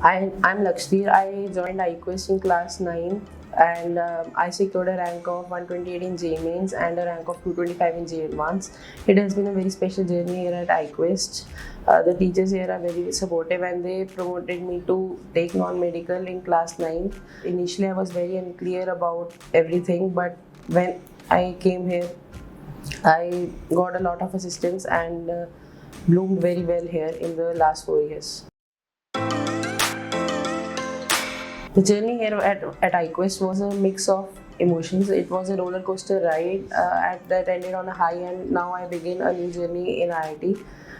I'm Lakshdeep. I joined iQuest in class 9 and I secured a rank of 128 in J mains and a rank of 225 in J advanced. It has been a very special journey here at iQuest. The teachers here are very supportive and they promoted me to take non-medical in class 9. Initially, I was very unclear about everything, but when I came here, I got a lot of assistance and bloomed very well here in the last 4 years. The journey here at iQuest was a mix of emotions. It was a roller coaster ride that ended on a high, and now I begin a new journey in IIT.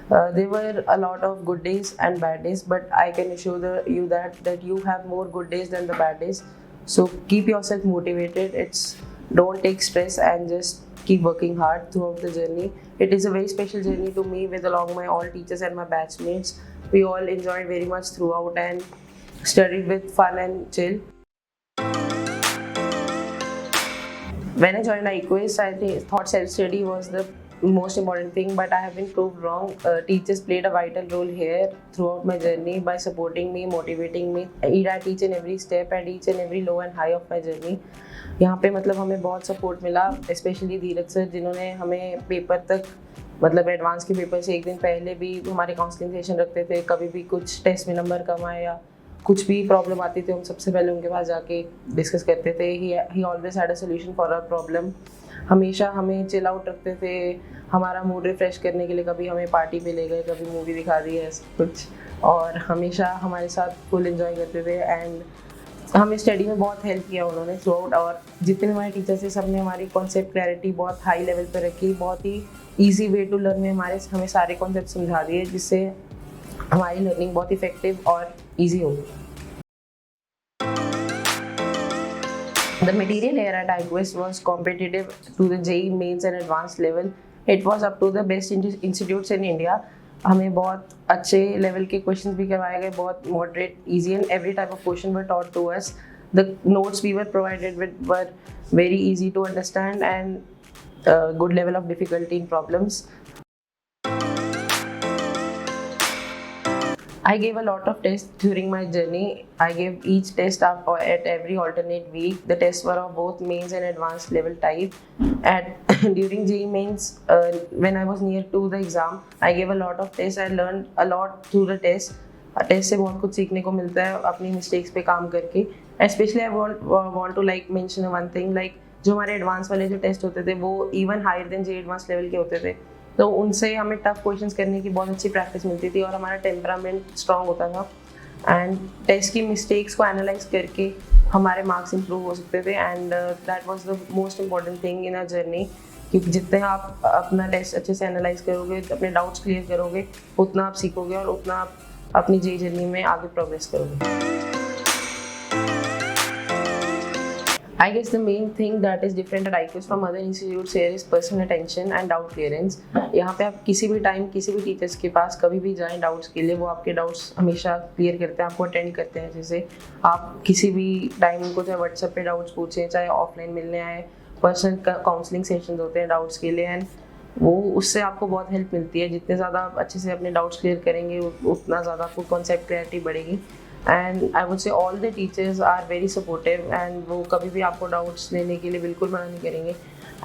There were a lot of good days and bad days, but I can assure you that you have more good days than the bad days. So keep yourself motivated. Don't take stress and just keep working hard throughout the journey. It is a very special journey to me with along my all teachers and my batchmates. We all enjoyed very much throughout and studied with fun and chill. When I joined iQuest, thought self-study was the most important thing, but I have been proved wrong. Teachers played a vital role here throughout my journey by supporting me, motivating me at each and every step and each and every low and high of my journey. यहाँ पे मतलब हमें बहुत support मिला, specially धीरज sir जिन्होंने हमें paper तक मतलब एडवांस के पेपर से एक दिन पहले भी हमारे काउंसलिंग सेशन रखते थे. कभी भी कुछ टेस्ट में नंबर कम आए या कुछ भी प्रॉब्लम आती थी हम सबसे पहले उनके पास जाके डिस्कस करते थे. He always had a solution for our problem. हमेशा हमें चिल आउट रखते थे, हमारा मूड रिफ्रेश करने के लिए कभी हमें पार्टी पे ले गए, कभी मूवी दिखा दी है कुछ, और हमेशा हमारे साथ फुल एंजॉय करते थे. एंड हमें स्टडी में बहुत हेल्प किया उन्होंने थ्रू आउट, और जितने भी हमारे टीचर्स थे सब ने हमारी कॉन्सेप्ट क्लैरिटी बहुत हाई लेवल पर रखी. बहुत ही ईजी वे टू लर्न में हमें सारे कॉन्सेप्ट समझा दिए, जिससे हमारी लर्निंग बहुत इफेक्टिव और ईजी होगी. The material here at iQuest was competitive to the JEE mains and advanced level. It was up to the best institutes in India. हमें बहुत अच्छे लेवल के क्वेश्चंस भी करवाए गए, बहुत moderate, easy and every type of question were taught to us. The notes we were provided with were very easy to understand and good level of difficulty in problems. I gave a lot of tests during my journey. I gave each test up at every alternate week. The tests were of both mains and advanced level type. During JEE mains, when I was near to the exam, I gave a lot of tests. I learned a lot through the test. Test से बहुत कुछ सीखने को मिलता है अपनी mistakes पे काम करके. Specially I want to like mention one thing, like जो हमारे एडवांस वाले जो टेस्ट होते थे वो even higher than JEE advance level के होते थे, तो उनसे हमें टफ क्वेश्चंस करने की बहुत अच्छी प्रैक्टिस मिलती थी और हमारा टेम्परामेंट स्ट्रांग होता था. एंड टेस्ट की मिस्टेक्स को एनालाइज करके हमारे मार्क्स इंप्रूव हो सकते थे. And that was the most important thing in a journey, क्योंकि जितने आप अपना टेस्ट अच्छे से एनालाइज करोगे, अपने डाउट्स क्लियर करोगे, उतना आप सीखोगे और उतना आप अपनी JEE जर्नी में आगे प्रोग्रेस करोगे. I guess the main thing that is different at iQuest from other institutes here is personal attention and doubt clearance. यहाँ पे आप किसी भी टाइम किसी भी टीचर्स के पास कभी भी जाएं डाउट्स के लिए, वो आपके डाउट्स हमेशा क्लियर करते हैं, आपको अटेंड करते हैं. जैसे आप किसी भी टाइम उनको चाहे व्हाट्सएप पे डाउट्स पूछें, चाहे ऑफलाइन मिलने आए, पर्सनल काउंसलिंग सेशंस होते हैं डाउट्स के लिए, एंड वो उससे आपको बहुत हेल्प मिलती है. जितने ज़्यादा आप अच्छे से अपने डाउट्स क्लियर करेंगे उतना ज़्यादा आपको कॉन्सेप्ट क्लैरिटी बढ़ेगी. And I would say all the teachers are very supportive and वो कभी भी आपको डाउट्स लेने के लिए बिल्कुल मना नहीं करेंगे.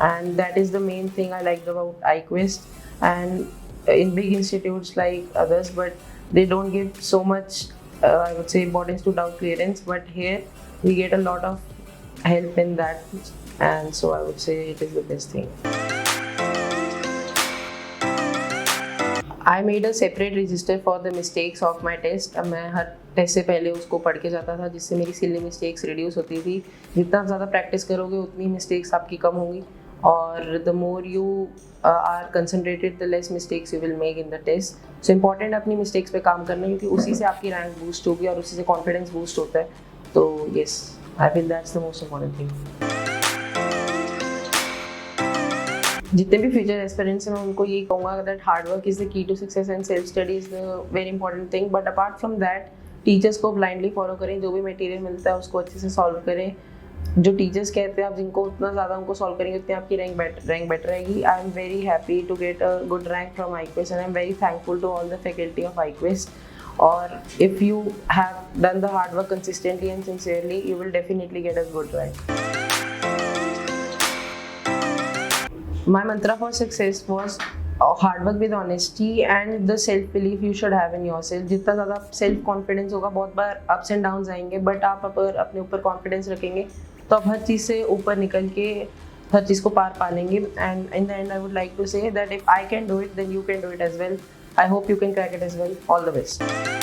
And that is the main thing I like about iQuest. And in big institutes like others, but they don't give so much I would say importance to doubt clearance, but here we get a lot of help in that, and so I would say it is the best thing. I made a separate register for the mistakes of my test. अब मैं हर test से पहले उसको पढ़ के जाता था, जिससे मेरी सिली मिस्टेक्स रिड्यूस होती थी. जितना ज़्यादा प्रैक्टिस करोगे उतनी मिस्टेक्स आपकी कम होंगी, और the more you are concentrated the less mistakes you will make in the test. So important अपनी मिस्टेक्स पे काम करना, क्योंकि उसी से आपकी रैंक बूस्ट होगी और उसी से कॉन्फिडेंस बूस्ट होता है. तो yes, I feel that's the most important thing. जितने भी फ्यूचर एस्पिरेंट्स हैं मैं उनको यही कहूँगा that hard work is the key to success and self study is the very important thing. But apart from that, teachers को blindly follow करें, जो भी मटेरियल मिलता है उसको अच्छे से सॉल्व करें. जो टीचर्स कहते हैं आप जिनको उतना ज़्यादा उनको सॉल्व करेंगे उतनी आपकी रैंक बेटर रहेगी. I am very happy to get a good rank from iQuest and I am very thankful to all the faculty of iQuest. or if you have done the hard work consistently and sincerely, you will definitely get a good rank. My mantra for success was hard work with honesty and the self belief you should have in yourself. जितना ज़्यादा self confidence होगा, बहुत बार ups and downs आएंगे, but आप अगर अपने ऊपर confidence रखेंगे तो आप हर चीज़ से ऊपर निकल के हर चीज़ को पार पा लेंगे. And in the end, I would like to say that if I can do it, then you can do it as well. I hope you can crack it as well. All the best.